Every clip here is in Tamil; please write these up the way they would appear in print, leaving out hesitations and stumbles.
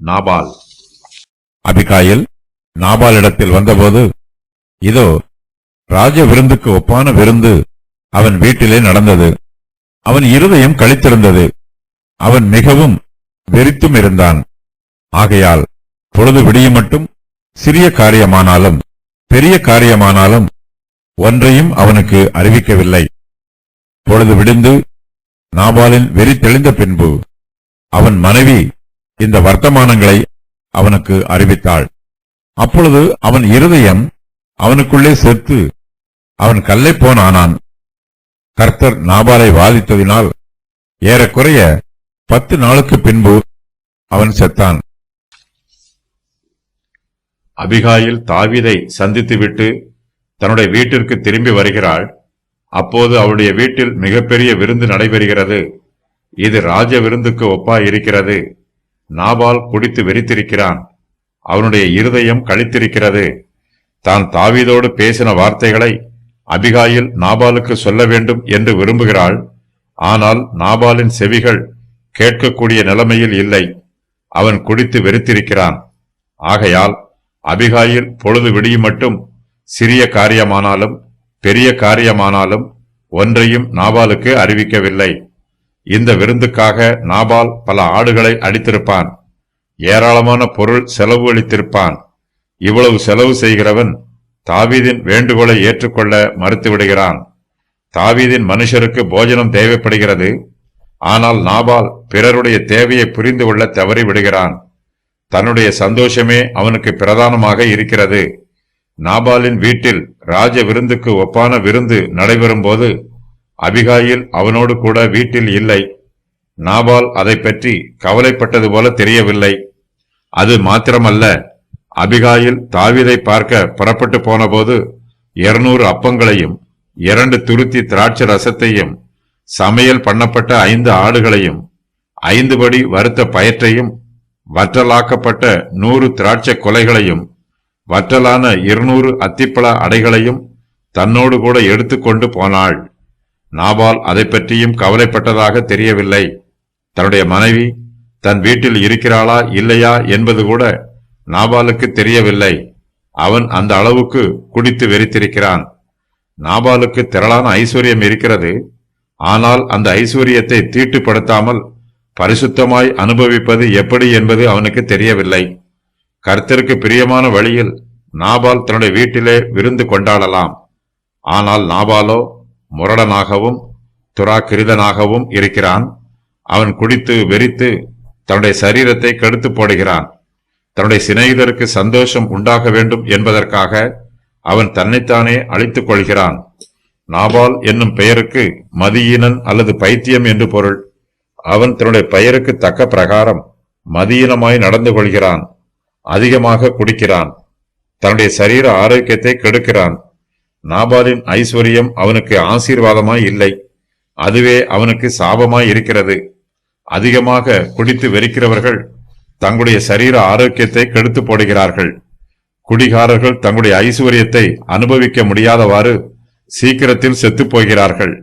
நாபால். அபிகாயில் நாபாலிடத்தில் வந்தபோது, இதோ ராஜ விருந்துக்கு ஒப்பான விருந்து அவன் வீட்டிலே நடந்தது. அவன் இருதயம் களித்திருந்தது. அவன் மிகவும் வெறித்தும் இருந்தான். ஆகையால் பொழுது விடியும் மட்டும் சிறிய காரியமானாலும் பெரிய காரியமானாலும் ஒன்றையும் அவனுக்கு அறிவிக்கவில்லை. பொழுது விடிந்து நாபாலின் வெறி தெளிந்த பின்பு அவன் மனைவி இந்த வர்த்தமானங்களை அவனுக்கு அறிவித்தாள். அப்பொழுது அவன் இருதயம் அவனுக்குள்ளே செத்து அவன் கல்லைப்போன் ஆனான். கர்த்தர் நாபாலை வாதித்ததினால் ஏறக்குறைய 10 நாளுக்கு பின்பு அவன் செத்தான். அபிகாயில் தாவீதை சந்தித்துவிட்டு தன்னுடைய வீட்டிற்கு திரும்பி வருகிறாள். அப்போது அவளுடைய வீட்டில் மிகப்பெரிய விருந்து நடைபெறுகிறது. இது ராஜ விருந்துக்கு ஒப்பாயிருக்கிறது. நாபால் குடித்து வெறித்திருக்கிறான். அவனுடைய இருதயம் களித்திருக்கிறது. தான் தாவீதோடு பேசின வார்த்தைகளை அபிகாயில் நாபாலுக்கு சொல்ல வேண்டும் என்று விரும்புகிறாள். ஆனால் நாபாலின் செவிகள் கேட்கக்கூடிய நிலைமையில் இல்லை. அவன் குடித்து வெறித்திருக்கிறான். ஆகையால் அபிகாயில் பொழுது விடியும் மட்டும் சிறிய காரியமானாலும் பெரிய காரியமானாலும் ஒன்றையும் நாபாலுக்கு அறிவிக்கவில்லை. இந்த விருந்துக்காக நாபால் பல ஆடுகளை அடித்திருப்பான். ஏராளமான பொருள் செலவு அளித்திருப்பான். இவ்வளவு செலவு செய்கிறவன் தாவீதின் வேண்டுகோளை ஏற்றுக்கொள்ள மறுத்துவிடுகிறான். தாவீதின் மனுஷருக்கு போஜனம் தேவைப்படுகிறது. ஆனால் நாபால் பிறருடைய தேவையை புரிந்து கொள்ள தவறி விடுகிறான். தன்னுடைய சந்தோஷமே அவனுக்கு பிரதானமாக இருக்கிறது. நாபாலின் வீட்டில் ராஜ விருந்துக்கு ஒப்பான விருந்து நடைபெறும் போது அபிகாயில் அவனோடு கூட வீட்டில் இல்லை. நாபால் அதை பற்றி கவலைப்பட்டது போல தெரியவில்லை. அது மாத்திரமல்ல, அபிகாயில் தாவீதை பார்க்க புறப்பட்டு போனபோது 200 அப்பங்களையும் 2 துருத்தி திராட்சை ரசத்தையும் சமையல் பண்ணப்பட்ட 5 ஆடுகளையும் 5 படி வறுத்த பயற்றையும் வற்றலாக்கப்பட்ட 100 திராட்சை கொலைகளையும் வற்றலான 200 அத்திப்பழ அடைகளையும் தன்னோடு கூட எடுத்துக்கொண்டு போனாள். நாபால் அதை பற்றியும் கவலைப்பட்டதாக தெரியவில்லை. தன்னுடைய மனைவி தன் வீட்டில் இருக்கிறாளா இல்லையா என்பது கூட நாபாலுக்கு தெரியவில்லை. அவன் அந்த அளவுக்கு குடித்து வெறித்திருக்கிறான். நாபாலுக்கு திரளான ஐஸ்வர்யம் இருக்கிறது. ஆனால் அந்த ஐஸ்வர்யத்தை தீட்டுப்படுத்தாமல் பரிசுத்தமாய் அனுபவிப்பது எப்படி என்பது அவனுக்கு தெரியவில்லை. கர்த்தருக்கு பிரியமான வழியில் நாபால் தன்னுடைய வீட்டிலே விருந்து கொண்டாடலாம். ஆனால் நாபாலோ முரடனாகவும் துராக்கிரிதனாகவும் இருக்கிறான். அவன் குடித்து வெறித்து தன்னுடைய சரீரத்தை கெடுத்து போடுகிறான். தன்னுடைய சிநேகிதருக்கு சந்தோஷம் உண்டாக வேண்டும் என்பதற்காக அவன் தன்னைத்தானே அழித்துக் கொள்கிறான். நாபால் என்னும் பெயருக்கு மதியீனன் அல்லது பைத்தியம் என்று பொருள். அவன் தன்னுடைய பெயருக்கு தக்க பிரகாரம் மதியீனமாய் நடந்து கொள்கிறான். அதிகமாக குடிக்கிறான். தன்னுடைய சரீர ஆரோக்கியத்தை கெடுக்கிறான். நாபாலின் ஐஸ்வர்யம் அவனுக்கு ஆசீர்வாதமாய் இல்லை. அதுவே அவனுக்கு சாபமாய் இருக்கிறது. அதிகமாக குடித்து வெறிக்கிறவர்கள் தங்களுடைய சரீர ஆரோக்கியத்தை கெடுத்து போடுகிறார்கள். குடிகாரர்கள் தங்களுடைய ஐஸ்வர்யத்தை அனுபவிக்க முடியாதவாறு சீக்கிரத்தில் செத்துப் போகிறார்கள்.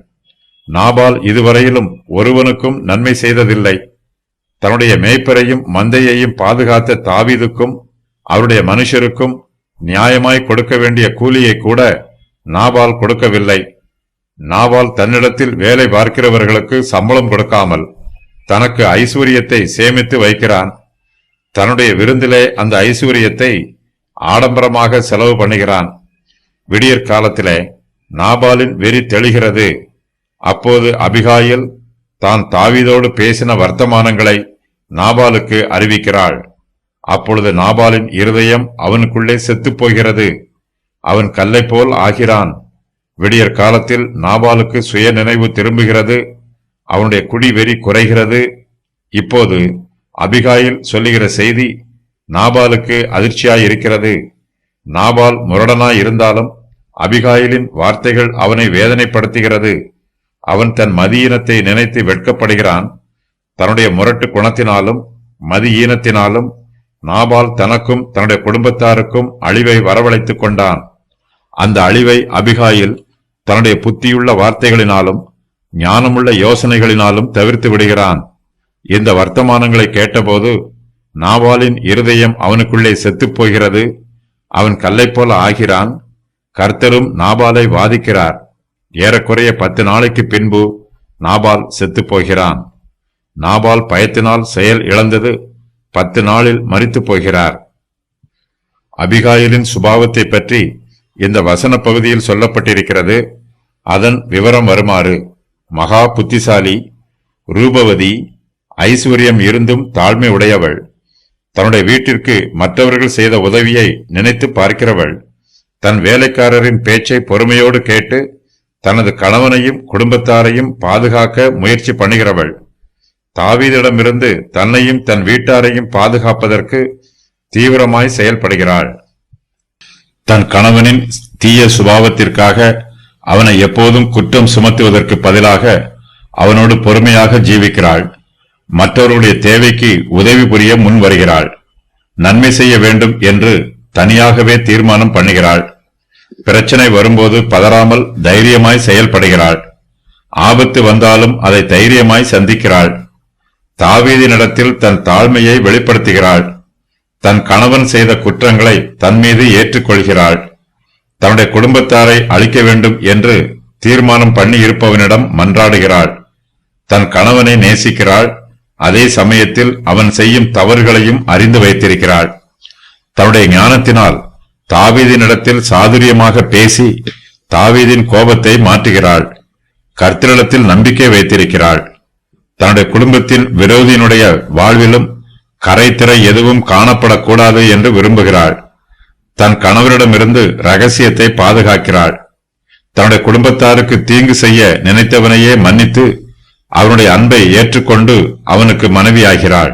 நாபால் இதுவரையிலும் ஒருவனுக்கும் நன்மை செய்ததில்லை. தன்னுடைய மேய்ப்பரையும் மந்தையையும் பாதுகாத்த தாவீதுக்கும் அவருடைய மனுஷருக்கும் நியாயமாய் கொடுக்க வேண்டிய கூலியை கூட நாபால் கொடுக்கவில்லை. நாபால் தன்னிடத்தில் வேலை பார்க்கிறவர்களுக்கு சம்பளம் கொடுக்காமல் தனக்கு ஐஸ்வர்யத்தை சேமித்து வைக்கிறான். தன்னுடைய விருந்திலே அந்த ஐஸ்வர்யத்தை ஆடம்பரமாக செலவு பண்ணுகிறான். விடியற் காலத்திலே நாபாலின் வெறி தெளிகிறது. அப்போது அபிகாயில் தான் தாவீதோடு பேசின வர்த்தமானங்களை நாபாலுக்கு அறிவிக்கிறாள். அப்பொழுது நாபாலின் இருதயம் அவனுக்குள்ளே செத்துப் போகிறது. அவன் கல்லை போல் ஆகிறான். விடியற் காலத்தில் நாபாலுக்கு சுய நினைவு திரும்புகிறது. அவனுடைய குடி வெறி குறைகிறது. இப்போது அபிகாயில் சொல்லுகிற செய்தி நாபாலுக்கு அதிர்ச்சியாயிருக்கிறது. நாபால் முரடனாய் இருந்தாலும் அபிகாயிலின் வார்த்தைகள் அவனை வேதனைப்படுத்துகிறது. அவன் தன் மதியீனத்தை நினைத்து வெட்கப்படுகிறான். தன்னுடைய முரட்டு குணத்தினாலும் மதியீனத்தினாலும் நாபால் தனக்கும் தன்னுடைய குடும்பத்தாருக்கும் அழிவை வரவழைத்துக் கொண்டான். அந்த அழிவை அபிகாயில் தன்னுடைய புத்தியுள்ள வார்த்தைகளினாலும் ஞானமுள்ள யோசனைகளினாலும் தவிர்த்து விடுகிறான். இந்த வர்த்தமானங்களை கேட்டபோது நாபாலின் இருதயம் அவனுக்குள்ளே செத்துப் போகிறது. அவன் கல்லைப் போல ஆகிறான். கர்த்தரும் நாபாலை வாதிக்கிறார். ஏறக்குறைய 10 நாளைக்கு பின்பு நாபால் செத்துப் போகிறான். நாபால் பயத்தினால் செயல் இழந்தது 10 நாளில் மரித்துப் போகிறார். அபிகாயிலின் சுபாவத்தை பற்றி இந்த வசன பகுதியில் சொல்லப்பட்டிருக்கிறது. அதன் விவரம் வருமாறு: மகா புத்திசாலி, ரூபவதி, ஐஸ்வர்யம் இருந்தும் தாழ்மை உடையவள், தன்னுடைய வீட்டிற்கு மற்றவர்கள் செய்த உதவியை நினைத்து பார்க்கிறவள், தன் வேலைக்காரரின் பேச்சை பொறுமையோடு கேட்டு தனது கணவனையும் குடும்பத்தாரையும் பாதுகாக்க முயற்சி பண்ணுகிறவள், தாவீதிடமிருந்து தன்னையும் தன் வீட்டாரையும் பாதுகாப்பதற்கு தீவிரமாய் செயல்படுகிறாள். தன் கணவனின் தீய சுபாவத்திற்காக அவனை எப்போதும் குற்றம் சுமத்துவதற்கு பதிலாக அவனோடு பொறுமையாக ஜீவிக்கிறாள். மற்றவருடைய தேவைக்கு உதவி புரிய முன் வருகிறாள். நன்மை செய்ய வேண்டும் என்று தனியாகவே தீர்மானம் பண்ணுகிறாள். பிரச்சனை வரும்போது பதறாமல் தைரியமாய் செயல்படுகிறாள். ஆபத்து வந்தாலும் அதை தைரியமாய் சந்திக்கிறாள். தாவீதினிடத்தில் தன் தாழ்மையை வெளிப்படுத்துகிறாள். தன் கணவன் செய்த குற்றங்களை தன் மீது ஏற்றுக்கொள்கிறாள். தன்னுடைய குடும்பத்தாரை அழிக்க வேண்டும் என்று தீர்மானம் பண்ணி இருப்பவனிடம் மன்றாடுகிறாள். தன் கணவனை நேசிக்கிறாள். அதே சமயத்தில் அவன் செய்யும் தவறுகளையும் அறிந்து வைத்திருக்கிறாள். தன்னுடைய ஞானத்தினால் தாவீதினிடத்தில் சாதுரியமாக பேசி தாவீதின் கோபத்தை மாற்றுகிறாள். கர்த்தரிடத்தில் நம்பிக்கை வைத்திருக்கிறாள். தன்னுடைய குடும்பத்தின் விரோதியினுடைய வாழ்விலும் கரைத்திரை எதுவும் காணப்படக்கூடாது என்று விரும்புகிறாள். தன் கணவரிடமிருந்து ரகசியத்தை பாதுகாக்கிறாள். தன்னுடைய குடும்பத்தாருக்கு தீங்கு செய்ய நினைத்தவனையே மன்னித்து அவனுடைய அன்பை ஏற்றுக்கொண்டு அவனுக்கு மனைவியாகிறாள்.